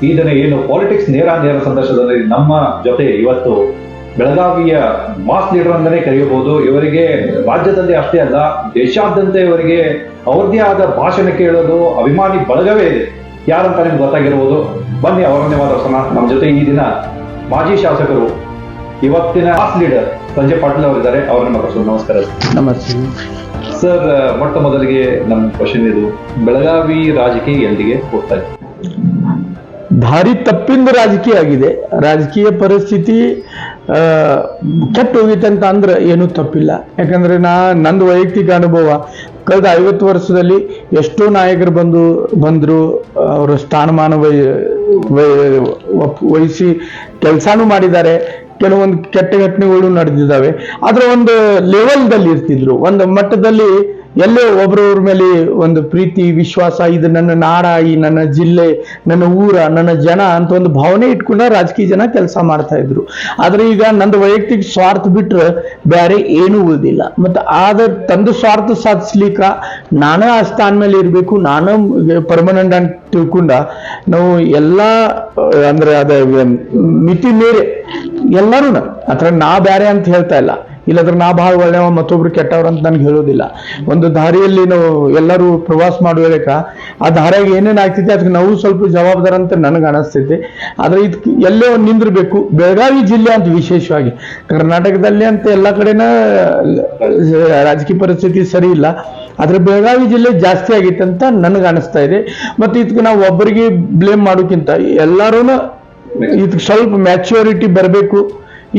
ಈ ದಿನ ಏನು ಪಾಲಿಟಿಕ್ಸ್ ನೇರ ಸಂದರ್ಶನದಲ್ಲಿ ನಮ್ಮ ಜೊತೆ ಇವತ್ತು ಬೆಳಗಾವಿಯ ಮಾಸ್ ಲೀಡರ್ ಅಂತಾನೆ ಕರೆಯಬಹುದು. ಇವರಿಗೆ ರಾಜ್ಯದಲ್ಲಿ ಅಷ್ಟೇ ಅಲ್ಲ, ದೇಶಾದ್ಯಂತ ಇವರಿಗೆ ಅವ್ರದ್ದೇ ಆದ ಭಾಷಣ ಕೇಳೋದು ಅಭಿಮಾನಿ ಬಳಗವೇ ಇದೆ. ಯಾರಂತ ನಿಮ್ಗೆ ಗೊತ್ತಾಗಿರ್ಬೋದು. ಬನ್ನಿ ಅವರನ್ನೇ ಮಾತಾಡ್ಸೋಣ. ನಮ್ಮ ಜೊತೆ ಈ ದಿನ ಮಾಜಿ ಶಾಸಕರು, ಇವತ್ತಿನ ಮಾಸ್ ಲೀಡರ್ ಸಂಜಯ್ ಪಾಟೀಲ್ ಅವರಿದ್ದಾರೆ. ಅವರನ್ನ ಮಾತಾಡ್ಸೋಣ. ನಮಸ್ಕಾರ. ನಮಸ್ತೆ ಸರ್, ಮೊಟ್ಟ ಮೊದಲಿಗೆ ನಮ್ಮ ಕ್ವಶನ್ ಇದು, ಬೆಳಗಾವಿ ರಾಜಕೀಯ ಎಲ್ಲಿಗೆ ಹೋಗ್ತಾ ಇದೆ? ಭಾರಿ ತಪ್ಪಿಂದ ರಾಜಕೀಯ ಆಗಿದೆ. ರಾಜಕೀಯ ಪರಿಸ್ಥಿತಿ ಕೆಟ್ಟ ಹೋಗಿತ್ತು ಅಂತ ಅಂದ್ರೆ ಏನೂ ತಪ್ಪಿಲ್ಲ. ಯಾಕಂದ್ರೆ ನಂದು ವೈಯಕ್ತಿಕ ಅನುಭವ, ಕಳೆದ 50 ವರ್ಷದಲ್ಲಿ ಎಷ್ಟೋ ನಾಯಕರು ಬಂದರು, ಅವರ ಸ್ಥಾನಮಾನ ವಹಿಸಿ ಕೆಲಸನೂ ಮಾಡಿದ್ದಾರೆ. ಕೆಲವೊಂದು ಕೆಟ್ಟ ಘಟನೆಗಳು ನಡೆದಿದ್ದಾವೆ. ಆದ್ರೆ ಒಂದು ಲೆವೆಲ್ದಲ್ಲಿ ಇರ್ತಿದ್ರು, ಒಂದು ಮಟ್ಟದಲ್ಲಿ ಎಲ್ಲೋ ಒಬ್ಬರವ್ರ ಮೇಲೆ ಒಂದು ಪ್ರೀತಿ ವಿಶ್ವಾಸ, ಇದು ನನ್ನ ನಾಡ, ಈ ನನ್ನ ಜಿಲ್ಲೆ, ನನ್ನ ಊರ, ನನ್ನ ಜನ ಅಂತ ಒಂದು ಭಾವನೆ ಇಟ್ಕೊಂಡ ರಾಜಕೀಯ ಜನ ಕೆಲಸ ಮಾಡ್ತಾ ಇದ್ರು. ಆದ್ರೆ ಈಗ ನಂದು ವೈಯಕ್ತಿಕ ಸ್ವಾರ್ಥ ಬಿಟ್ರೆ ಬೇರೆ ಏನೂ ಉಳಿದಿಲ್ಲ. ಮತ್ತೆ ಆದ್ರೆ ತಂದು ಸ್ವಾರ್ಥ ಸಾಧಿಸ್ಲಿಕ್ಕ ನಾನೇ ಆ ಸ್ಥಾನ ಮೇಲೆ ಇರಬೇಕು, ನಾನು ಪರ್ಮನೆಂಟ್ ಅಂತ ತಿಳ್ಕೊಂಡ ನಾವು ಎಲ್ಲ ಅಂದ್ರೆ ಅದ ಮಿತಿ ಮೀರಿ ಎಲ್ಲರೂ ಅತ್ರ ನಾ ಬ್ಯಾರೆ ಅಂತ ಹೇಳ್ತಾ ಇಲ್ಲ, ಇಲ್ಲದ್ರೆ ನಾ ಭಾಳ ಒಳ್ಳೆಯವ ಮತ್ತೊಬ್ರು ಕೆಟ್ಟವ್ರ ಅಂತ ನನ್ಗೆ ಹೇಳೋದಿಲ್ಲ. ಒಂದು ದಾರಿಯಲ್ಲಿ ನಾವು ಎಲ್ಲರೂ ಪ್ರವಾಸ ಮಾಡುವಾಗ ಆ ದಾರಿಯಾಗ ಏನೇನು ಆಗ್ತೈತಿ ಅದಕ್ಕೆ ನಾವು ಸ್ವಲ್ಪ ಜವಾಬ್ದಾರ ಅಂತ ನನಗೆ ಅನಿಸ್ತೈತಿ. ಆದ್ರೆ ಇದಕ್ಕೆ ಎಲ್ಲೋ ನಿಂದಿರ್ಬೇಕು. ಬೆಳಗಾವಿ ಜಿಲ್ಲೆ ಅಂತ ವಿಶೇಷವಾಗಿ, ಕರ್ನಾಟಕದಲ್ಲಿ ಅಂತ ಎಲ್ಲ ಕಡೆನ ರಾಜಕೀಯ ಪರಿಸ್ಥಿತಿ ಸರಿ ಇಲ್ಲ, ಆದ್ರೆ ಬೆಳಗಾವಿ ಜಿಲ್ಲೆ ಜಾಸ್ತಿ ಆಗಿತ್ತು ಅಂತ ನನಗೆ ಅನಿಸ್ತಾ ಇದೆ. ಮತ್ತೆ ಇದಕ್ಕೆ ನಾವು ಒಬ್ಬರಿಗೆ ಬ್ಲೇಮ್ ಮಾಡೋಕ್ಕಿಂತ ಎಲ್ಲರೂ ಇದಕ್ಕೆ ಸ್ವಲ್ಪ ಮ್ಯಾಚ್ಯೂರಿಟಿ ಬರಬೇಕು.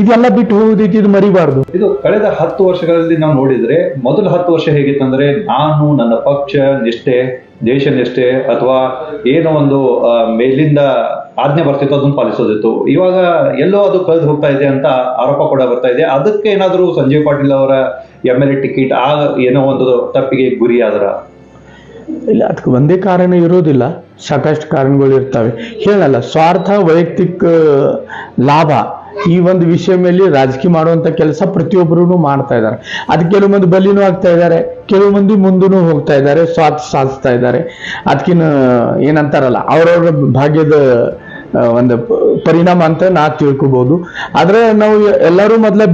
ಇದೆಲ್ಲ ಬಿಟ್ಟು ಹೋಗೋದೈತಿ, ಇದು ಮರಿಬಾರ್ದು. ಇದು ಕಳೆದ 10 ವರ್ಷಗಳಲ್ಲಿ ನಾವು ನೋಡಿದ್ರೆ, ಮೊದಲ 10 ವರ್ಷ ಹೇಗಿತ್ತಂದ್ರೆ ನಾನು, ನನ್ನ ಪಕ್ಷ ನಿಷ್ಠೆ, ದೇಶ ನಿಷ್ಠೆ, ಅಥವಾ ಏನೋ ಒಂದು ಮೇಲಿಂದ ಆಜ್ಞೆ ಬರ್ತಿತ್ತು ಅದನ್ನು ಪಾಲಿಸೋದಿತ್ತು. ಇವಾಗ ಎಲ್ಲೋ ಅದು ಕಳೆದು ಹೋಗ್ತಾ ಇದೆ ಅಂತ ಆರೋಪ ಕೂಡ ಬರ್ತಾ ಇದೆ. ಅದಕ್ಕೆ ಏನಾದರೂ ಸಂಜಯ್ ಪಾಟೀಲ್ ಅವರ MLA ಟಿಕೆಟ್ ಏನೋ ಒಂದು ತಪ್ಪಿಗೆ ಗುರಿ ಆದ್ರ? ಇಲ್ಲ, ಅದಕ್ಕೆ ಒಂದೇ ಕಾರಣ ಇರೋದಿಲ್ಲ, ಸಾಕಷ್ಟು ಕಾರಣಗಳು ಇರ್ತವೆ. ಹೇಳಲ್ಲ, ಸ್ವಾರ್ಥ, ವೈಯಕ್ತಿಕ ಲಾಭ, ಈ ಒಂದು ವಿಷಯ ಮೇಲೆ ರಾಜಕೀಯ ಮಾಡುವಂತ ಕೆಲಸ ಪ್ರತಿಯೊಬ್ಬರೂ ಮಾಡ್ತಾ ಇದ್ದಾರೆ. ಅದಕ್ಕೆ ಕೆಲವು ಮಂದಿ ಬಲಿನೂ ಆಗ್ತಾ ಇದ್ದಾರೆ, ಕೆಲವು ಮಂದಿ ಮುಂದೂ ಹೋಗ್ತಾ ಇದ್ದಾರೆ, ಸ್ವಾರ್ಥ ಸಾಧಿಸ್ತಾ ಇದ್ದಾರೆ. ಅದಕ್ಕಿನ್ನ ಏನಂತಾರಲ್ಲ, ಅವ್ರವ್ರ ಭಾಗ್ಯದ ಒಂದು ಪರಿಣಾಮ ಅಂತ ನಾ ತಿಳ್ಕೊಬಹುದು. ಆದ್ರೆ ನಾವು ಎಲ್ಲರೂ ಮೊದಲ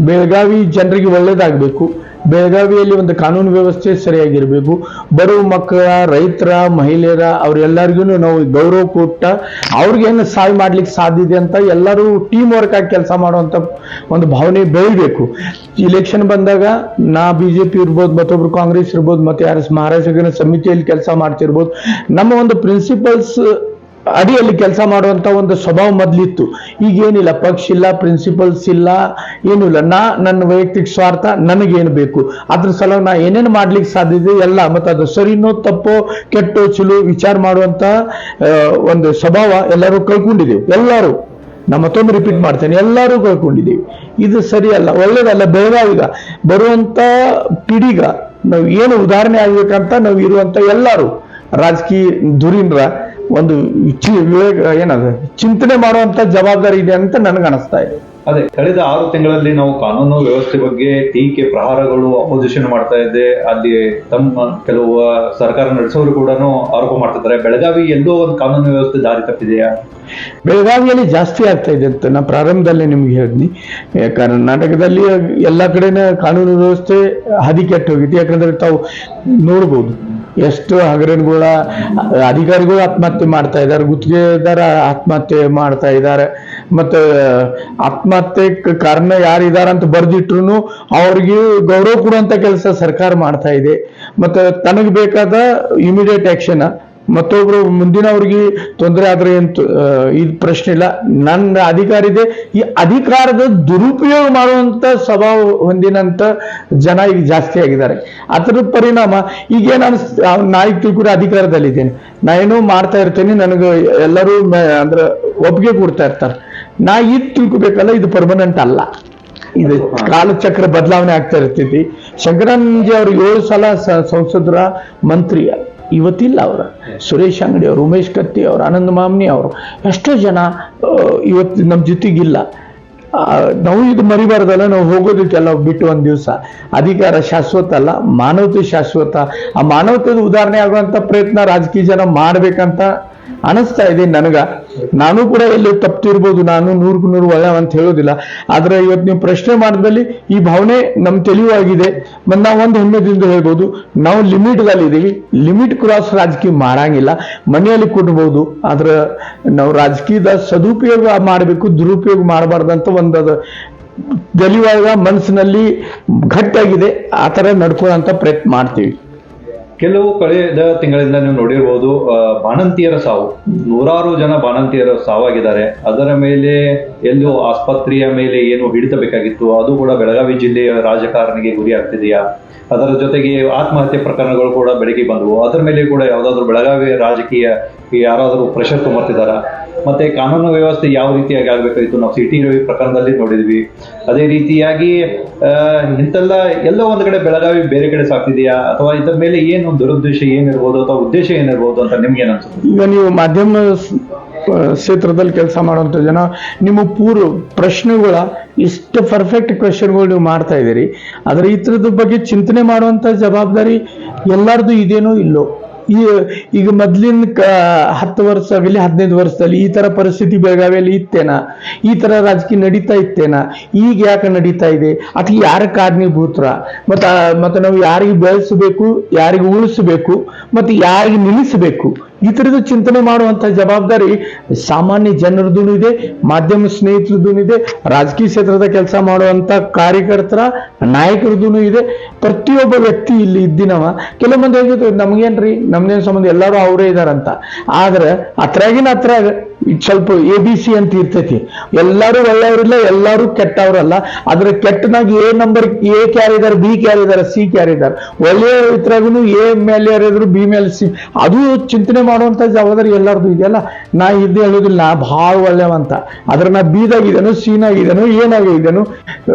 ಬೆಳಗಾವಿ ಜನರಿಗೆ ಒಳ್ಳೇದಾಗಬೇಕು, ಬೆಳಗಾವಿಯಲ್ಲಿ ಒಂದು ಕಾನೂನು ವ್ಯವಸ್ಥೆ ಸರಿಯಾಗಿರ್ಬೇಕು, ಬರುವ ಮಕ್ಕಳ, ರೈತರ, ಮಹಿಳೆಯರ ಅವ್ರೆಲ್ಲರಿಗೂ ನಾವು ಗೌರವ ಕೊಟ್ಟ ಅವ್ರಿಗೇನು ಸಹಾಯ ಮಾಡ್ಲಿಕ್ಕೆ ಸಾಧ್ಯತೆ ಅಂತ ಎಲ್ಲರೂ ಟೀಮ್ ವರ್ಕ್ ಆಗಿ ಕೆಲಸ ಮಾಡುವಂತ ಒಂದು ಭಾವನೆ ಬೆಳಿಬೇಕು. ಇಲೆಕ್ಷನ್ ಬಂದಾಗ ನಾ BJP ಇರ್ಬೋದು, ಮತ್ತೊಬ್ರು ಕಾಂಗ್ರೆಸ್ ಇರ್ಬೋದು, ಮತ್ತೆ ಯಾರು ಮಹಾರಾಷ್ಟ್ರ ಸಮಿತಿಯಲ್ಲಿ ಕೆಲಸ ಮಾಡ್ತಿರ್ಬೋದು, ನಮ್ಮ ಒಂದು ಪ್ರಿನ್ಸಿಪಲ್ಸ್ ಅಡಿಯಲ್ಲಿ ಕೆಲಸ ಮಾಡುವಂತ ಒಂದು ಸ್ವಭಾವ ಮೊದಲಿತ್ತು. ಈಗೇನಿಲ್ಲ, ಪಕ್ಷ ಇಲ್ಲ, ಪ್ರಿನ್ಸಿಪಲ್ಸ್ ಇಲ್ಲ, ಏನೂ ಇಲ್ಲ. ನನ್ನ ವೈಯಕ್ತಿಕ ಸ್ವಾರ್ಥ ನನಗೇನು ಬೇಕು ಅದ್ರ ಸಲ ನಾ ಏನೇನು ಮಾಡ್ಲಿಕ್ಕೆ ಸಾಧ್ಯತೆ ಎಲ್ಲ, ಮತ್ತೆ ಅದು ಸರಿನೋ ತಪ್ಪೋ ಕೆಟ್ಟೋ ಚಲೋ ವಿಚಾರ ಮಾಡುವಂತ ಒಂದು ಸ್ವಭಾವ ಎಲ್ಲರೂ ಕಳ್ಕೊಂಡಿದ್ದೀವಿ. ಎಲ್ಲರೂ, ನಾ ಮತ್ತೊಮ್ಮೆ ರಿಪೀಟ್ ಮಾಡ್ತೇನೆ, ಎಲ್ಲರೂ ಕಳ್ಕೊಂಡಿದ್ದೀವಿ. ಇದು ಸರಿಯಲ್ಲ, ಒಳ್ಳೇದಲ್ಲ. ಬೆಳಗಾವಿಗ ಬರುವಂತ ಪಿಡಿಗ ನಾವು ಏನು ಉದಾಹರಣೆ ಆಗ್ಬೇಕಂತ ನಾವು ಇರುವಂತ ಎಲ್ಲರೂ ರಾಜಕೀಯ ಧುರೀಣರ ಒಂದು ಏನದು ಚಿಂತನೆ ಮಾಡುವಂತ ಜವಾಬ್ದಾರಿ ಇದೆ ಅಂತ ನನಗೆ ಅನಿಸ್ತಾ ಇದೆ. ಅದೇ, ಕಳೆದ 6 ತಿಂಗಳಲ್ಲಿ ನಾವು ಕಾನೂನು ವ್ಯವಸ್ಥೆ ಬಗ್ಗೆ ಟೀಕೆ, ಪ್ರಹಾರಗಳು, ಅಪೋಸಿಷನ್ ಮಾಡ್ತಾ ಇದೆ. ಅಲ್ಲಿ ತಮ್ಮ ಕೆಲವು ಸರ್ಕಾರ ನಡೆಸೋರು ಕೂಡ ಆರೋಪ ಮಾಡ್ತಿದ್ದಾರೆ. ಬೆಳಗಾವಿ ಎಲ್ಲೋ ಒಂದು ಕಾನೂನು ವ್ಯವಸ್ಥೆ ದಾರಿ ತಪ್ಪಿದೆಯಾ? ಬೆಳಗಾವಿಯಲ್ಲಿ ಜಾಸ್ತಿ ಆಗ್ತಾ ಇದೆ ಅಂತ ನಾ ಪ್ರಾರಂಭದಲ್ಲೇ ನಿಮ್ಗೆ ಹೇಳಿದ್ನಿ. ಕರ್ನಾಟಕದಲ್ಲಿ ಎಲ್ಲ ಕಡೆನ ಕಾನೂನು ವ್ಯವಸ್ಥೆ ಹದಿಕೆಟ್ಟು ಹೋಗಿತ್ತು. ಯಾಕಂದ್ರೆ ತಾವು ನೋಡ್ಬೋದು, ಎಷ್ಟು ಹಗರಣಗಳ ಅಧಿಕಾರಿಗಳು ಆತ್ಮಹತ್ಯೆ ಮಾಡ್ತಾ ಇದ್ದಾರೆ, ಗುತ್ತಿಗೆದಾರ ಆತ್ಮಹತ್ಯೆ ಮಾಡ್ತಾ ಇದ್ದಾರೆ. ಮತ್ತೆ ಆತ್ಮಹತ್ಯೆ ಕಾರಣ ಯಾರಿದ್ದಾರೆ ಅಂತ ಬರ್ದಿಟ್ರು ಅವ್ರಿಗೆ ಗೌರವ ಕೊಡುವಂತ ಕೆಲಸ ಸರ್ಕಾರ ಮಾಡ್ತಾ ಇದೆ. ಮತ್ತೆ ತನಗೆ ಬೇಕಾದ ಇಮಿಡಿಯೇಟ್ ಆಕ್ಷನ್, ಮತ್ತೊಬ್ರು ಮುಂದಿನವ್ರಿಗೆ ತೊಂದರೆ ಆದ್ರೆ ಇದು ಪ್ರಶ್ನೆ ಇಲ್ಲ, ನನ್ನ ಅಧಿಕಾರ ಇದೆ. ಈ ಅಧಿಕಾರದ ದುರುಪಯೋಗ ಮಾಡುವಂತ ಸ್ವಭಾವ ಹೊಂದಿನಂತ ಜನ ಈಗ ಜಾಸ್ತಿ ಆಗಿದ್ದಾರೆ. ಅದರ ಪರಿಣಾಮ ಈಗೇನು ನಾಯಿ ತಿಳ್ಕೊಂಡು ಅಧಿಕಾರದಲ್ಲಿದ್ದೇನೆ, ನಾ ಏನೋ ಮಾಡ್ತಾ ಇರ್ತೇನೆ, ನನಗೆ ಎಲ್ಲರೂ ಅಂದ್ರೆ ಒಪ್ಪಿಗೆ ಕೊಡ್ತಾ ಇರ್ತಾರೆ. ನಾ ಇದು ತಿಳ್ಕೊಬೇಕಲ್ಲ, ಇದು ಪರ್ಮನೆಂಟ್ ಅಲ್ಲ, ಇದು ಕಾಲಚಕ್ರ ಬದಲಾವಣೆ ಆಗ್ತಾ ಇರ್ತೈತಿ. ಶಂಕರಣ್ಣಜಿ ಅವರು 7 ಸಲ ಸಂಸದರ ಮಂತ್ರಿ, ಇವತ್ತಿಲ್ಲ. ಅವರ ಸುರೇಶ್ ಅಂಗಡಿ ಅವರು, ಉಮೇಶ್ ಕತ್ತಿ ಅವರು, ಆನಂದ್ ಮಾಮ್ನಿ ಅವರು, ಎಷ್ಟೋ ಜನ ಇವತ್ತು ನಮ್ಮ ಜೊತೆಗಿಲ್ಲ. ನಾವು ಇದು ಮರಿಬಾರ್ದಲ್ಲ, ನಾವು ಹೋಗೋದಕ್ಕೆಲ್ಲ ಬಿಟ್ಟು ಒಂದು ದಿವಸ. ಅಧಿಕಾರ ಶಾಶ್ವತ ಅಲ್ಲ, ಮಾನವತೆ ಶಾಶ್ವತ. ಆ ಮಾನವತೆದ ಉದಾಹರಣೆ ಆಗುವಂತ ಪ್ರಯತ್ನ ರಾಜಕೀಯ ಜನ ಮಾಡ್ಬೇಕಂತ ಅನಿಸ್ತಾ ಇದೆ ನನಗ. ನಾನು ಕೂಡ ಎಲ್ಲಿ ತಪ್ಪಿರ್ಬೋದು, ನಾನು 100% ಒಳ್ಳೆ ಅಂತ ಹೇಳೋದಿಲ್ಲ. ಆದ್ರೆ ಇವತ್ತು ನೀವು ಪ್ರಶ್ನೆ ಮಾಡಿದಲ್ಲಿ ಈ ಭಾವನೆ ನಮ್ ತಿಳಿವಾಗಿದೆ. ಮತ್ತು ನಾವು ಒಂದು ಹೆಮ್ಮೆದಿಂದ ಹೇಳ್ಬೋದು, ನಾವು ಲಿಮಿಟ್ದಲ್ಲಿ ಇದೀವಿ. ಲಿಮಿಟ್ ಕ್ರಾಸ್ ರಾಜಕೀಯ ಮಾಡಂಗಿಲ್ಲ. ಮನೆಯಲ್ಲಿ ಕೊಡ್ಬೋದು, ಆದ್ರೆ ನಾವು ರಾಜಕೀಯದ ಸದುಪಯೋಗ ಮಾಡಬೇಕು, ದುರುಪಯೋಗ ಮಾಡಬಾರ್ದಂತ ಒಂದದ ತಿಳಿವಾಗ ಮನಸ್ಸಿನಲ್ಲಿ ಗಟ್ಟಿಯಾಗಿದೆ. ಆ ತರ ನಡ್ಕೊಳ್ಳೋಂತ ಪ್ರಯತ್ನ ಮಾಡ್ತೀವಿ. ಕೆಲವು ಕಳೆದ ತಿಂಗಳಿಂದ ನೀವು ನೋಡಿರ್ಬೋದು, ಬಾಣಂತಿಯರ ಸಾವು, ನೂರಾರು ಜನ ಬಾಣಂತಿಯರ ಸಾವಾಗಿದ್ದಾರೆ. ಅದರ ಮೇಲೆ ಎಲ್ಲೂ ಆಸ್ಪತ್ರೆಯ ಮೇಲೆ ಏನು ಹಿಡಿತಬೇಕಾಗಿತ್ತು, ಅದು ಕೂಡ ಬೆಳಗಾವಿ ಜಿಲ್ಲೆಯ ರಾಜಕಾರಣಿಗೆ ಗುರಿ ಆಗ್ತಿದೆಯಾ? ಅದರ ಜೊತೆಗೆ ಆತ್ಮಹತ್ಯೆ ಪ್ರಕರಣಗಳು ಕೂಡ ಬೆಳಕಿಗೆ ಬಂದವು. ಅದರ ಮೇಲೆ ಕೂಡ ಯಾವುದಾದ್ರೂ ಬೆಳಗಾವಿ ರಾಜಕೀಯ ಯಾರಾದರೂ ಪ್ರೆಷರ್ ತುಂಬುತ್ತಿದ್ದಾರ? ಮತ್ತೆ ಕಾನೂನು ವ್ಯವಸ್ಥೆ ಯಾವ ರೀತಿಯಾಗಿ ಆಗಬೇಕಾಗಿತ್ತು? ನಾವು ಸಿಟಿ ರವಿ ಪ್ರಕರಣದಲ್ಲಿ ನೋಡಿದ್ವಿ. ಅದೇ ರೀತಿಯಾಗಿ ಇಂತೆಲ್ಲ ಎಲ್ಲೋ ಒಂದು ಕಡೆ ಬೆಳಗಾವಿ ಬೇರೆ ಕಡೆ ಸಾಕ್ತಿದೆಯಾ, ಅಥವಾ ಇದರ ಮೇಲೆ ಏನು ದುರುದ್ದೇಶ ಏನಿರ್ಬೋದು ಅಥವಾ ಉದ್ದೇಶ ಏನಿರ್ಬೋದು ಅಂತ ನಿಮ್ಗೆ ಏನು ಅನ್ಸುತ್ತೆ? ಈಗ ನೀವು ಮಾಧ್ಯಮ ಕ್ಷೇತ್ರದಲ್ಲಿ ಕೆಲಸ ಮಾಡುವಂತ ಜನ, ನಿಮ್ಮ ಪೂರ್ವ ಪ್ರಶ್ನೆಗಳ ಇಷ್ಟು ಪರ್ಫೆಕ್ಟ್ ಕ್ವೆಶನ್ಗಳು ನೀವು ಮಾಡ್ತಾ ಇದ್ದೀರಿ. ಆದ್ರೆ ಈ ತರದ ಬಗ್ಗೆ ಚಿಂತನೆ ಮಾಡುವಂತ ಜವಾಬ್ದಾರಿ ಎಲ್ಲರದು ಇದೇನೋ ಇಲ್ಲೋ. ಈಗ ಮೊದ್ಲಿನ 10 ವರ್ಷ ಆಗಲಿ 15 ವರ್ಷದಲ್ಲಿ ಈ ತರ ಪರಿಸ್ಥಿತಿ ಬೆಳಗಾವಿಯಲ್ಲಿ ಇತ್ತೇನಾ? ಈ ತರ ರಾಜಕೀಯ ನಡೀತಾ ಇತ್ತೇನಾ? ಈಗ ಯಾಕೆ ನಡೀತಾ ಇದೆ? ಅಥವಾ ಯಾರ ಕಾರಣೀಭೂತರ? ಮತ್ತೆ ನಾವು ಯಾರಿಗೆ ಬೆಳೆಸಬೇಕು, ಯಾರಿಗೆ ಉಳಿಸಬೇಕು, ಮತ್ತೆ ಯಾರಿಗೆ ನಿಲ್ಲಿಸಬೇಕು, ಈ ತರದ ಚಿಂತನೆ ಮಾಡುವಂತ ಜವಾಬ್ದಾರಿ ಸಾಮಾನ್ಯ ಜನರದ್ದು ಇದೆ, ಮಾಧ್ಯಮ ಸ್ನೇಹಿತರದ್ದು ಇದೆ, ರಾಜಕೀಯ ಕ್ಷೇತ್ರದ ಕೆಲಸ ಮಾಡುವಂತ ಕಾರ್ಯಕರ್ತರ ನಾಯಕರದ್ದು ಇದೆ. ಪ್ರತಿಯೊಬ್ಬ ವ್ಯಕ್ತಿ ಇಲ್ಲಿ ಇದ್ದಿನವ. ಕೆಲವು ಮಂದಿ ಹೇಳಿದ್ರು, ನಮ್ಗೇನ್ರಿ, ನಮ್ದೇನ್ ಸಂಬಂಧ, ಎಲ್ಲರೂ ಅವರೇ ಇದಾರಂತ. ಆದ್ರೆ ಅತ್ರಾಗಿನ ಸ್ವಲ್ಪ ABC ಅಂತ ಇರ್ತೈತಿ. ಎಲ್ಲರೂ ಒಳ್ಳೆಯವರಿಲ್ಲ, ಎಲ್ಲರೂ ಕೆಟ್ಟವರಲ್ಲ. ಆದ್ರೆ ಕೆಟ್ಟನಾಗ A ನಂಬರ್ A ಯಾರಿದ್ದಾರೆ, B ಯಾರಿದ್ದಾರೆ, C ಯಾರಿದ್ದಾರೆ. ಒಳ್ಳೆಯ ಇದ್ರಾಗೂ A ಮೇಲೆ ಯಾರಿದ್ರು, B ಮೇಲೆ C. ಅದು ಚಿಂತನೆ ಮಾಡುವಂತ ಜವಾಬ್ದಾರಿ ಎಲ್ಲರದು ಇದೆಯಲ್ಲ. ನಾ ಇದ್ದೇ ಹೇಳೋದಿಲ್ಲ ನಾ ಬಹಳ ಒಳ್ಳೆವಂತ, ಆದ್ರೆ ನಾ B-ದಾಗಿದ್ದೇನು, C-ನಾಗಿದ್ದೇನು, ಏನಾಗಿದ್ದೇನು,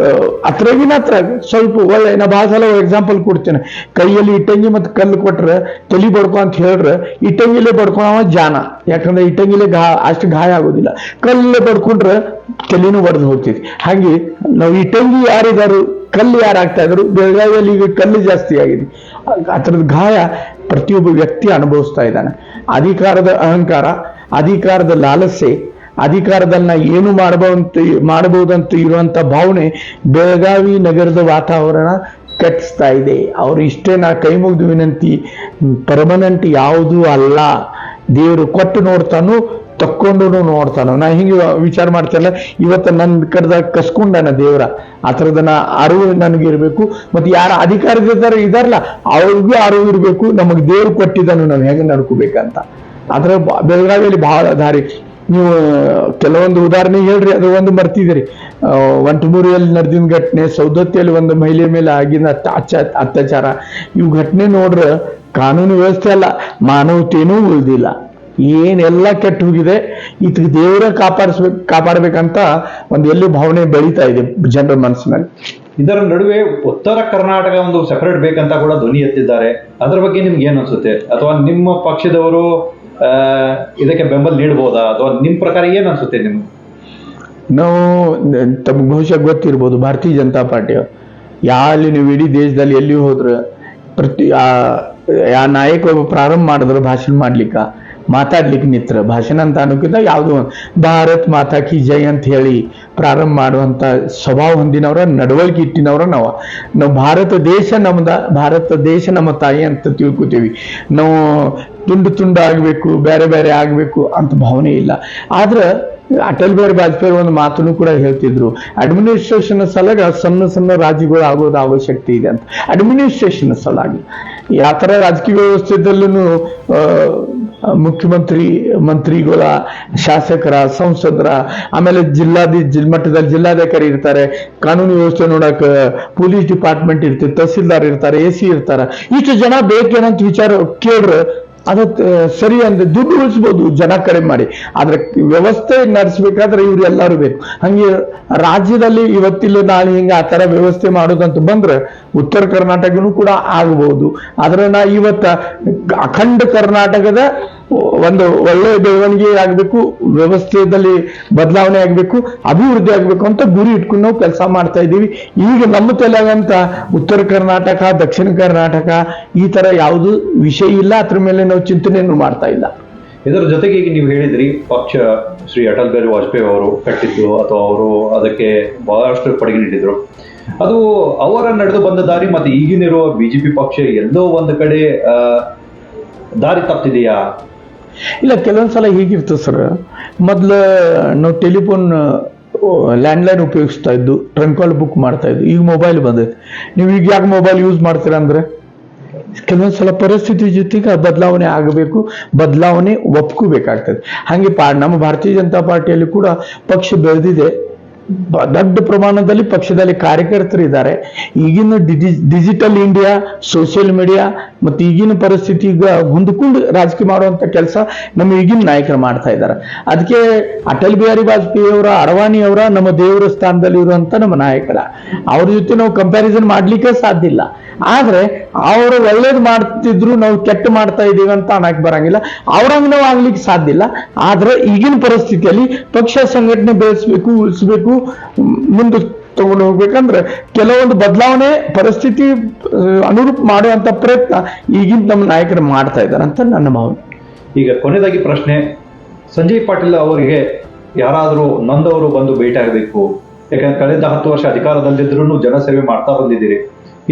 ಅತ್ರಾಗಿನ ಸ್ವಲ್ಪ ಒಳ್ಳೆ. ನಾ ಬಹಳ ಸಲ ಎಕ್ಸಾಂಪಲ್ ಕೊಡ್ತೇನೆ. ಕೈಯಲ್ಲಿ ಇಟ್ಟಂಗಿ ಮತ್ತು ಕಲ್ಲು ಕೊಟ್ರೆ ತಲಿ ಬಡ್ಕೊ ಅಂತ ಹೇಳ್ರೆ ಇಟ್ಟಂಗಿಲೇ ಬಡ್ಕೊಳವ ಜಾನ. ಯಾಕಂದ್ರೆ ಇಟ್ಟಂಗಿಲೇ ಅಷ್ಟು ಗಾಯ ಆಗೋದಿಲ್ಲ. ಕಲ್ಲೇ ಬಡ್ಕೊಂಡ್ರೆ ತಲೆನೂ ಬಡ್ದು ಹೋಗ್ತಿದ್ವಿ. ಹಾಗೆ ನಾವು ಇಟ್ಟಂಗಿ ಯಾರಿದಾರು, ಕಲ್ಲು ಯಾರಾಗ್ತಾ ಇದ್ರು, ಬೆಳಗಾವಿಯಲ್ಲಿ ಈಗ ಕಲ್ಲು ಜಾಸ್ತಿ ಆಗಿದೆ. ಆ ಥರದ ಗಾಯ ಪ್ರತಿಯೊಬ್ಬ ವ್ಯಕ್ತಿ ಅನುಭವಿಸ್ತಾ ಇದ್ದಾನೆ. ಅಧಿಕಾರದ ಅಹಂಕಾರ, ಅಧಿಕಾರದ ಲಾಲಸೆ, ಅಧಿಕಾರದಲ್ಲಿ ಏನು ಮಾಡಬಹುದಂತ ಇರುವಂತ ಭಾವನೆ ಬೆಳಗಾವಿ ನಗರದ ವಾತಾವರಣ ಕಟ್ಟಿಸ್ತಾ ಇದೆ. ಅವ್ರು ಇಷ್ಟೇ ನಾ ಕೈ ಮುಗಿದು ವಿನಂತಿ, ಪರ್ಮನೆಂಟ್ ಯಾವುದೂ ಅಲ್ಲ. ದೇವರು ಕೊಟ್ಟು ನೋಡ್ತಾನು, ತಕ್ಕೊಂಡು ನೋಡ್ತಾನು. ನಾ ಹಿಂಗೆ ವಿಚಾರ ಮಾಡ್ತೇನೆ. ಇವತ್ತು ನನ್ನ ಕಡ್ದಾಗ ಕಸ್ಕೊಂಡಾನ ದೇವರ. ಆ ಥರದನ್ನ ಅರಿವು ನನಗಿರ್ಬೇಕು. ಮತ್ತೆ ಯಾರ ಅಧಿಕಾರದಿದ್ದಾರೆ ಇದಾರಲ್ಲ, ಅವ್ರಿಗೂ ಅರಿವು ಇರಬೇಕು. ನಮಗೆ ದೇವ್ರು ಕೊಟ್ಟಿದ್ದಾನು, ನಾವು ಹೆಂಗೆ ನಡ್ಕೋಬೇಕಂತ. ಆದ್ರೆ ಬೆಳಗಾವಿಯಲ್ಲಿ ಬಹಳ ದಾರಿ. ನೀವು ಕೆಲವೊಂದು ಉದಾಹರಣೆ ಹೇಳ್ರಿ, ಅದು ಒಂದು ಮರ್ತಿದ್ದೀರಿ. ಒಂಟಮೂರಿಯಲ್ಲಿ ನಡೆದಿನ ಘಟನೆ, ಸೌದತ್ತಿಯಲ್ಲಿ ಒಂದು ಮಹಿಳೆ ಮೇಲೆ ಆಗಿನ ಅತ್ಯಾಚಾರ, ಇವು ಘಟನೆ ನೋಡ್ರೆ ಕಾನೂನು ವ್ಯವಸ್ಥೆ ಅಲ್ಲ, ಮಾನವತೆಯೂ ಉಳಿದಿಲ್ಲ. ಏನೆಲ್ಲ ಕೆಟ್ಟು ಹೋಗಿದೆ. ಇದಕ್ಕೆ ದೇವರ ಕಾಪಾಡಬೇಕಂತ ಒಂದು ಎಲ್ಲಿ ಭಾವನೆ ಬೆಳೀತಾ ಇದೆ ಜನರ ಮನಸ್ಸಿನಲ್ಲಿ. ಇದರ ನಡುವೆ ಉತ್ತರ ಕರ್ನಾಟಕ ಒಂದು ಸೆಪರೇಟ್ ಬೇಕಂತ ಕೂಡ ಧ್ವನಿ ಎತ್ತಿದ್ದಾರೆ. ಅದರ ಬಗ್ಗೆ ನಿಮ್ಗೆ ಏನು ಅನ್ಸುತ್ತೆ? ಅಥವಾ ನಿಮ್ಮ ಪಕ್ಷದವರು ಇದಕ್ಕೆ ಬೆಂಬಲ ನೀಡಬಹುದಾ? ಅಥವಾ ನಿಮ್ಮ ಪ್ರಕಾರ ಏನು ಅನ್ಸುತ್ತೆ ನಿಮ್ಗೆ? ನಾವು ತಮ್ಗೆ ಬಹುಶಃ ಗೊತ್ತಿರ್ಬೋದು, ಭಾರತೀಯ ಜನತಾ ಪಾರ್ಟಿಯವರು ಅಲ್ಲಿ ನೀವು ಇಡೀ ದೇಶದಲ್ಲಿ ಎಲ್ಲಿ ಹೋದ್ರೆ ಆ ನಾಯಕ ಒಬ್ಬ ಪ್ರಾರಂಭ ಮಾಡಿದ್ರು ಭಾಷಣ ಮಾತಾಡ್ಲಿಕ್ಕೆ ನಿತ್ರ. ಭಾಷಣ ಅಂತ ಅನ್ನೋಕ್ಕಿಂತ ಯಾವುದೋ ಭಾರತ್ ಮಾತಾ ಕಿ ಜೈ ಅಂತ ಹೇಳಿ ಪ್ರಾರಂಭ ಮಾಡುವಂತ ಸ್ವಭಾವ ಹೊಂದಿನವ್ರ, ನಡವಳಿಕೆ ಇಟ್ಟಿನವ್ರ ನಾವು ಭಾರತ ದೇಶ ನಮ್ಮ ತಾಯಿ ಅಂತ ತಿಳ್ಕೊತೀವಿ. ನಾವು ತುಂಡು ಆಗ್ಬೇಕು, ಬೇರೆ ಬೇರೆ ಆಗ್ಬೇಕು ಅಂತ ಭಾವನೆ ಇಲ್ಲ. ಆದ್ರೆ ಅಟಲ್ ಬಿಹಾರಿ ವಾಜಪೇಯಿ ಒಂದು ಮಾತನ್ನು ಕೂಡ ಹೇಳ್ತಿದ್ರು, ಅಡ್ಮಿನಿಸ್ಟ್ರೇಷನ್ ಸಲಾಗಿ ಸಣ್ಣ ರಾಜ್ಯಗಳು ಆಗೋದು ಅವಶ್ಯಕತೆ ಇದೆ ಅಂತ. ಅಡ್ಮಿನಿಸ್ಟ್ರೇಷನ್ ಸಲಾಗಿ ಯಾವ ತರ ರಾಜಕೀಯ ವ್ಯವಸ್ಥೆದಲ್ಲೂ ಮಂತ್ರಿಗಳ, ಶಾಸಕರ, ಸಂಸದರ, ಆಮೇಲೆ ಮಟ್ಟದಲ್ಲಿ ಜಿಲ್ಲಾಧಿಕಾರಿ ಇರ್ತಾರೆ, ಕಾನೂನು ವ್ಯವಸ್ಥೆ ನೋಡಕ್ ಪೊಲೀಸ್ ಡಿಪಾರ್ಟ್ಮೆಂಟ್ ಇರ್ತದೆ, ತಹಸೀಲ್ದಾರ್ ಇರ್ತಾರೆ, AC ಇರ್ತಾರೆ. ಇಷ್ಟು ಜನ ಬೇಕೇನಂತ ವಿಚಾರ ಕೇಳ್ರೆ ಅದು ಸರಿ ಅಂದ್ರೆ ದುಡ್ಡು ಉಳಿಸ್ಬೋದು ಜನ ಕಡಿಮೆ ಮಾಡಿ. ಆದ್ರೆ ವ್ಯವಸ್ಥೆ ನಡೆಸ್ಬೇಕಾದ್ರೆ ಇವ್ರು ಎಲ್ಲರೂ ಬೇಕು. ಹಂಗೆ ರಾಜ್ಯದಲ್ಲಿ ಇವತ್ತಿಲ್ಲ ನಾಳೆ ಹಿಂಗೆ ಆ ತರ ವ್ಯವಸ್ಥೆ ಮಾಡೋದಂತ ಬಂದ್ರೆ ಉತ್ತರ ಕರ್ನಾಟಕನೂ ಕೂಡ ಆಗಬಹುದು. ಆದ್ರೆ ನಾ ಇವತ್ತ ಅಖಂಡ ಕರ್ನಾಟಕದ ಒಂದು ಒಳ್ಳೆಯ ಬೆಳವಣಿಗೆ ಆಗ್ಬೇಕು, ವ್ಯವಸ್ಥೆಯಲ್ಲಿ ಬದಲಾವಣೆ ಆಗ್ಬೇಕು, ಅಭಿವೃದ್ಧಿ ಆಗ್ಬೇಕು ಅಂತ ಗುರಿ ಇಟ್ಕೊಂಡು ನಾವು ಕೆಲಸ ಮಾಡ್ತಾ ಇದ್ದೀವಿ. ಈಗ ನಮ್ಮ ತಲೆಗಂತ ಉತ್ತರ ಕರ್ನಾಟಕ, ದಕ್ಷಿಣ ಕರ್ನಾಟಕ ಈ ತರ ಯಾವುದು ವಿಷಯ ಇಲ್ಲ. ಅದ್ರ ಮೇಲೆ ನಾವು ಚಿಂತನೆಯನ್ನು ಮಾಡ್ತಾ ಇಲ್ಲ. ಇದರ ಜೊತೆಗೆ ಈಗ ನೀವು ಹೇಳಿದ್ರಿ ಪಕ್ಷ ಶ್ರೀ ಅಟಲ್ ಬಿಹಾರಿ ವಾಜಪೇಯಿ ಅವರು ಕಟ್ಟಿದ್ದು ಅಥವಾ ಅವರು ಅದಕ್ಕೆ ಬಹಳಷ್ಟು ಕೊಡುಗೆ ನೀಡಿದ್ರು. ಅದು ಅವರ ನಡೆದು ಬಂದ ದಾರಿ ಮತ್ತೆ ಈಗಿನಿರುವ ಬಿಜೆಪಿ ಪಕ್ಷ ಎಲ್ಲೋ ಒಂದು ಕಡೆ ದಾರಿ ತಪ್ಪಿದೆಯಾ? ಇಲ್ಲ, ಕೆಲವೊಂದ್ಸಲ ಹೀಗಿರ್ತದೆ ಸರ್. ಮೊದ್ಲು ನಾವು ಟೆಲಿಫೋನ್ ಲ್ಯಾಂಡ್ಲೈನ್ ಉಪಯೋಗಿಸ್ತಾ ಇದ್ದು, ಟ್ರಂಕ್ ಕಾಲ್ ಬುಕ್ ಮಾಡ್ತಾ ಇದ್ದು. ಈಗ ಮೊಬೈಲ್ ಬಂದೈತೆ. ನೀವು ಈಗ ಯಾಕೆ ಮೊಬೈಲ್ ಯೂಸ್ ಮಾಡ್ತೀರಾ ಅಂದ್ರೆ ಕೆಲವೊಂದ್ಸಲ ಪರಿಸ್ಥಿತಿ ಜೊತೆಗೆ ಬದಲಾವಣೆ ಆಗಬೇಕು, ಬದಲಾವಣೆ ಒಪ್ಕೋಬೇಕಾಗ್ತದೆ. ಹಾಗೆ ನಮ್ಮ ಭಾರತೀಯ ಜನತಾ ಪಾರ್ಟಿಯಲ್ಲಿ ಕೂಡ ಪಕ್ಷ ಬೆಳೆದಿದೆ. ದೊಡ್ಡ ಪ್ರಮಾಣದಲ್ಲಿ ಪಕ್ಷದಲ್ಲಿ ಕಾರ್ಯಕರ್ತರು ಇದ್ದಾರೆ. ಈಗಿನ ಡಿಜಿಟಲ್ ಇಂಡಿಯಾ, ಸೋಷಿಯಲ್ ಮೀಡಿಯಾ ಮತ್ತು ಈಗಿನ ಪರಿಸ್ಥಿತಿಗೆ ಹೊಂದಿಕೊಂಡು ರಾಜಕೀಯ ಮಾಡುವಂತ ಕೆಲಸ ನಮ್ಮ ಈಗಿನ ನಾಯಕರು ಮಾಡ್ತಾ ಇದ್ದಾರೆ. ಅದಕ್ಕೆ ಅಟಲ್ ಬಿಹಾರಿ ವಾಜಪೇಯಿ ಅವರ, ಅಡವಾಣಿ ಅವರ ನಮ್ಮ ದೇವರ ಸ್ಥಾನದಲ್ಲಿ ಇರುವಂತ ನಮ್ಮ ನಾಯಕರ, ಅವ್ರ ಜೊತೆ ನಾವು ಕಂಪ್ಯಾರಿಸನ್ ಮಾಡ್ಲಿಕ್ಕೆ ಸಾಧ್ಯ ಇಲ್ಲ. ಆದ್ರೆ ಅವರು ಒಳ್ಳೇದು ಮಾಡ್ತಿದ್ರು, ನಾವು ಕೆಟ್ಟ ಮಾಡ್ತಾ ಇದೀವಿ ಅಂತ ಅನ್ನಕ್ ಬರಂಗಿಲ್ಲ. ಅವ್ರಂಗ ನಾವು ಆಗ್ಲಿಕ್ಕೆ ಸಾಧ್ಯ ಇಲ್ಲ. ಆದ್ರೆ ಈಗಿನ ಪರಿಸ್ಥಿತಿಯಲ್ಲಿ ಪಕ್ಷ ಸಂಘಟನೆ ಬೆಳೆಸಬೇಕು, ಉಳಿಸ್ಬೇಕು, ಮುಂದೆ ತಗೊಂಡು ಹೋಗ್ಬೇಕಂದ್ರೆ ಕೆಲವೊಂದು ಬದಲಾವಣೆ ಪರಿಸ್ಥಿತಿ ಅನುರೂಪ ಮಾಡುವಂತ ಪ್ರಯತ್ನ ಈಗಿನ ನಮ್ಮ ನಾಯಕರು ಮಾಡ್ತಾ ಇದ್ದಾರೆ ಅಂತ ನನ್ನ ಭಾವನೆ. ಈಗ ಕೊನೆಯದಾಗಿ ಪ್ರಶ್ನೆ, ಸಂಜಯ್ ಪಾಟೀಲ್ ಅವರಿಗೆ ಯಾರಾದರೂ ನೊಂದವರು ಬಂದು ಭೇಟಿ ಆಗಬೇಕು. ಯಾಕಂದ್ರೆ ಕಳೆದ 10 ವರ್ಷ ಅಧಿಕಾರದಲ್ಲಿದ್ರು ಜನಸೇವೆ ಮಾಡ್ತಾ ಬಂದಿದ್ದೀರಿ.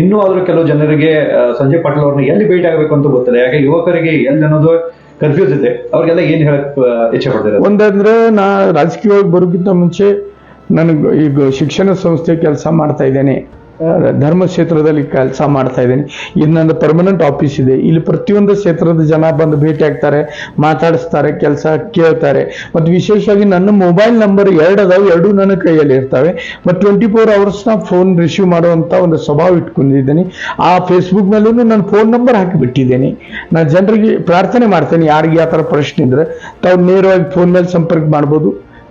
ಇನ್ನೂ ಆದ್ರೂ ಕೆಲವು ಜನರಿಗೆ ಸಂಜಯ್ ಪಾಟೀಲ್ ಅವ್ರನ್ನ ಎಲ್ಲಿ ಭೇಟಿ ಆಗಬೇಕು ಅಂತ ಗೊತ್ತಿಲ್ಲ. ಯಾಕೆ ಯುವಕರಿಗೆ ಎಲ್ಲಿ ಅನ್ನೋದು ಕನ್ಫ್ಯೂಸ್ ಇದೆ. ಅವ್ರಿಗೆಲ್ಲ ಏನ್ ಹೇಳಕ್ ಇಚ್ಛೆ ಪಡ್ತಾರೆ? ಒಂದಂದ್ರೆ, ನಾ ರಾಜಕೀಯವಾಗಿ ಬರೋಕ್ಕಿಂತ ಮುಂಚೆ ನನಗೆ ಈಗ ಶಿಕ್ಷಣ ಸಂಸ್ಥೆ ಕೆಲಸ ಮಾಡ್ತಾ ಇದ್ದೇನೆ, ಧರ್ಮ ಕ್ಷೇತ್ರದಲ್ಲಿ ಕೆಲಸ ಮಾಡ್ತಾ ಇದ್ದೇನೆ. ಇದು ನನ್ನ ಪರ್ಮನೆಂಟ್ ಆಫೀಸ್ ಇದೆ. ಇಲ್ಲಿ ಪ್ರತಿಯೊಂದು ಕ್ಷೇತ್ರದ ಜನ ಬಂದು ಭೇಟಿ ಆಗ್ತಾರೆ, ಮಾತಾಡಿಸ್ತಾರೆ, ಕೆಲಸ ಕೇಳ್ತಾರೆ. ಮತ್ತು ವಿಶೇಷವಾಗಿ ನನ್ನ ಮೊಬೈಲ್ ನಂಬರ್ 2 ಅದಾವೆ, 2 ನನ್ನ ಕೈಯಲ್ಲಿ ಇರ್ತವೆ. ಮತ್ತು 24 hours ನಾ ಫೋನ್ ರಿಸೀವ್ ಮಾಡುವಂತ ಒಂದು ಸ್ವಭಾವ ಇಟ್ಕೊಂಡಿದ್ದೀನಿ. ಆ ಫೇಸ್ಬುಕ್ ಮೇಲೂ ನನ್ನ ಫೋನ್ ನಂಬರ್ ಹಾಕಿಬಿಟ್ಟಿದ್ದೇನೆ. ನಾನು ಜನರಿಗೆ ಪ್ರಾರ್ಥನೆ ಮಾಡ್ತೇನೆ, ಯಾರಿಗೆ ಆ ಥರ ಪ್ರಶ್ನೆ ಇದ್ರೆ ತಾವು ನೇರವಾಗಿ ಫೋನ್ ಮೇಲೆ ಸಂಪರ್ಕ ಮಾಡ್ಬೋದು.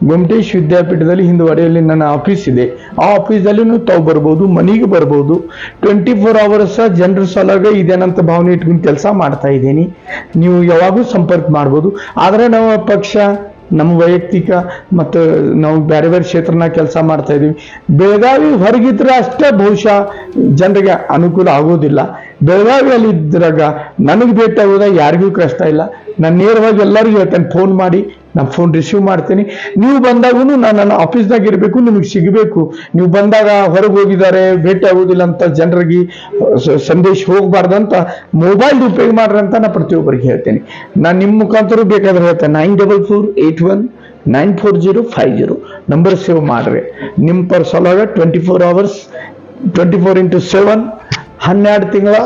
ಗೊಮ್ಮಟೇಶ್ ವಿದ್ಯಾಪೀಠದಲ್ಲಿ ಹಿಂದುವರೆಯಲ್ಲಿ ನನ್ನ ಆಫೀಸ್ ಇದೆ. ಆ ಆಫೀಸಲ್ಲಿ ತಾವು ಬರ್ಬೋದು, ಮನೆಗೆ ಬರ್ಬೋದು. 24 hours ಜನರ ಸಲುವಾಗಿ ಇದೇನಂತ ಭಾವನೆ ಇಟ್ಕೊಂಡು ಕೆಲಸ ಮಾಡ್ತಾ ಇದ್ದೀನಿ. ನೀವು ಯಾವಾಗೂ ಸಂಪರ್ಕ ಮಾಡ್ಬೋದು. ಆದ್ರೆ ನಾವು ಪಕ್ಷ, ನಮ್ಮ ವೈಯಕ್ತಿಕ ಮತ್ತು ನಾವು ಬೇರೆ ಬೇರೆ ಕ್ಷೇತ್ರನ ಕೆಲಸ ಮಾಡ್ತಾ ಇದೀವಿ. ಬೆಳಗಾವಿ ಹೊರಗಿದ್ರೆ ಅಷ್ಟೇ ಬಹುಶಃ ಜನರಿಗೆ ಅನುಕೂಲ ಆಗೋದಿಲ್ಲ. ಬೆಳಗಾವಿಯಲ್ಲಿ ಇದ್ರಾಗ ನನಗೆ ಭೇಟಿ ಆಗೋದಾಗ ಯಾರಿಗೂ ಕಷ್ಟ ಇಲ್ಲ. ನಾನು ನೇರವಾಗಿ ಎಲ್ಲರಿಗೂ ಹೇಳ್ತೇನೆ, ಫೋನ್ ಮಾಡಿ, ನಾನು ಫೋನ್ ರಿಸೀವ್ ಮಾಡ್ತೀನಿ. ನೀವು ಬಂದಾಗೂ ನಾನು ನನ್ನ ಆಫೀಸ್ದಾಗ ಇರಬೇಕು, ನಿಮಗೆ ಸಿಗಬೇಕು. ನೀವು ಬಂದಾಗ ಹೊರಗೆ ಹೋಗಿದ್ದಾರೆ, ಭೇಟಿ ಆಗೋದಿಲ್ಲ ಅಂತ ಜನರಿಗೆ ಸಂದೇಶ ಹೋಗಬಾರ್ದಂತ ಮೊಬೈಲ್ ಉಪಯೋಗ ಮಾಡ್ರಿ ಅಂತ ನಾನು ಪ್ರತಿಯೊಬ್ಬರಿಗೆ ಹೇಳ್ತೇನೆ. ನಾನು ನಿಮ್ಮ ಮುಖಾಂತರ ಬೇಕಾದ್ರೆ ಹೇಳ್ತೇನೆ, 9448194050 ನಂಬರ್ ಸೇವ್ ಮಾಡ್ರಿ. ನಿಮ್ಮ ಪರ್ಸೊಳಗ 24 hours 24x7 12 ತಿಂಗಳ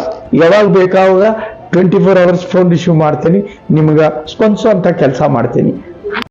ಯಾವಾಗ ಬೇಕಾವಾಗ 24 hours ಫೋನ್ ರಿಸೀವ್ ಮಾಡ್ತೀನಿ, ನಿಮ್ಗೆ ಸ್ಪಂದಿಸುವಂತ ಕೆಲಸ ಮಾಡ್ತೀನಿ.